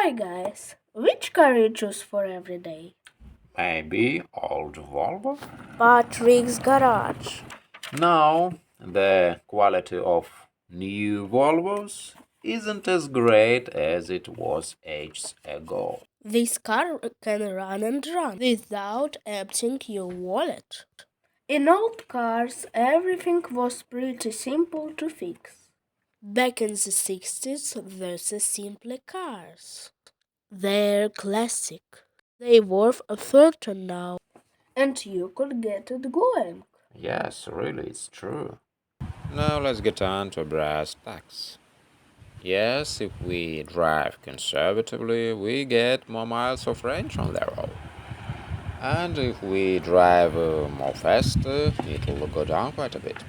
Hi guys, which car you choose for every day? Maybe old Volvo? Patrick's garage. No, the quality of new Volvos isn't as great as it was ages ago. This car can run and run without emptying your wallet. In old cars, everything was pretty simple to fix. Back in the 60s, those are simple cars. They're classic. They worth a fortune now. And you could get it going. Yes, really, it's true. Now let's get on to brass tacks. Yes, if we drive conservatively, we get more miles of range on the road. And if we drive more faster, it will go down quite a bit.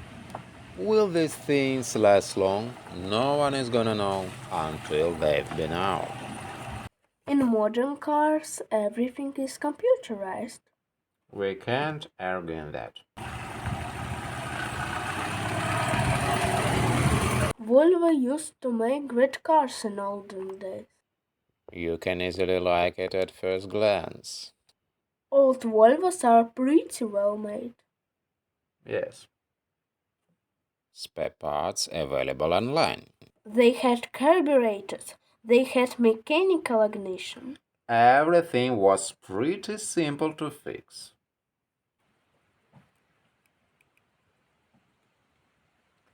Will these things last long? No one is gonna know until they've been out. In modern cars, everything is computerized. We can't argue in that. Volvo used to make great cars in olden days. You can easily like it at first glance. Old Volvos are pretty well made. Yes. Spare parts available online. They had carburetors, they had mechanical ignition. Everything was pretty simple to fix.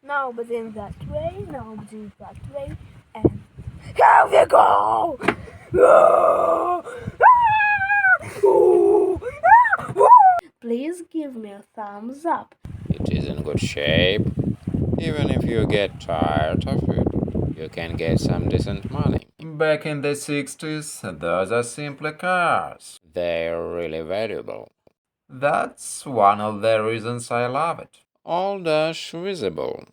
Now begin that way, now begin that way, and here we go! Please give me a thumbs up. It is in good shape. Even if you get tired of it, you can get some decent money. Back in the 60s, those are simple cars. They're really valuable. That's one of the reasons I love it. All dash visible.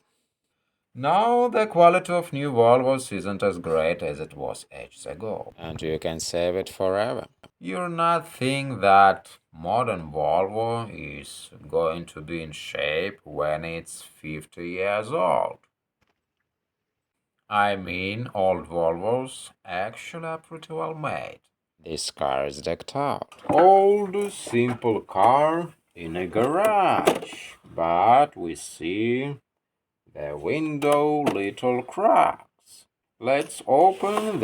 Now the quality of new Volvos isn't as great as it was ages ago. And you can save it forever. You're not think that modern Volvo is going to be in shape when it's 50 years old. I mean, old Volvos actually are pretty well made. This car is decked out. Old, simple car in a garage. But we see the window little cracks. Let's open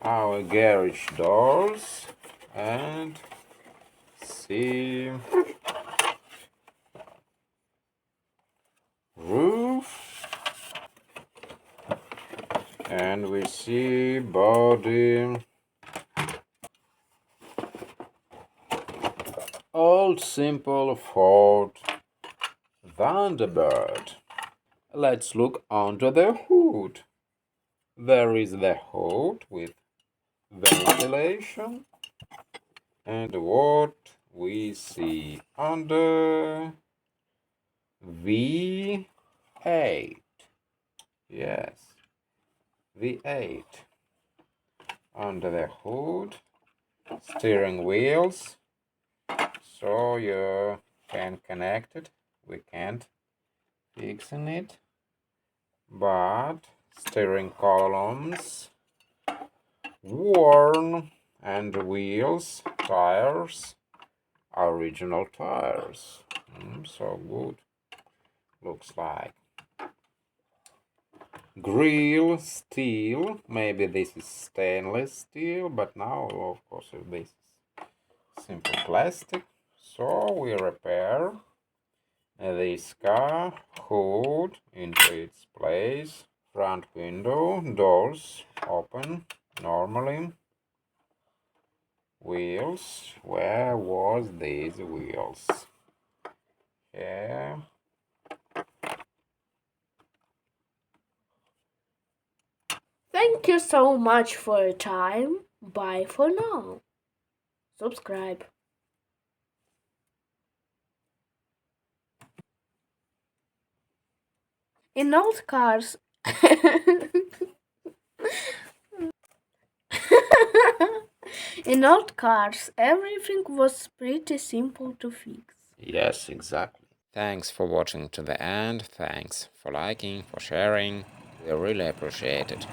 our garage doors and see roof, and we see body. Old simple Ford Thunderbird. Let's look under the hood. There is the hood with ventilation, and what we see under V8. Yes, V8. Under the hood, steering wheels, so you can connect it. We can't fixing it, but steering columns worn, and wheels, tires, original tires. So good. Looks like. Grill steel. Maybe this is stainless steel, but now, of course, this is simple plastic. So we repair this car, hood into its place, front window, doors open normally. Wheels, where was these wheels? Here. Thank you so much for your time. Bye for now. Subscribe. In old cars, in old cars, everything was pretty simple to fix. Yes, exactly. Thanks for watching to the end. Thanks for liking, for sharing. We really appreciate it.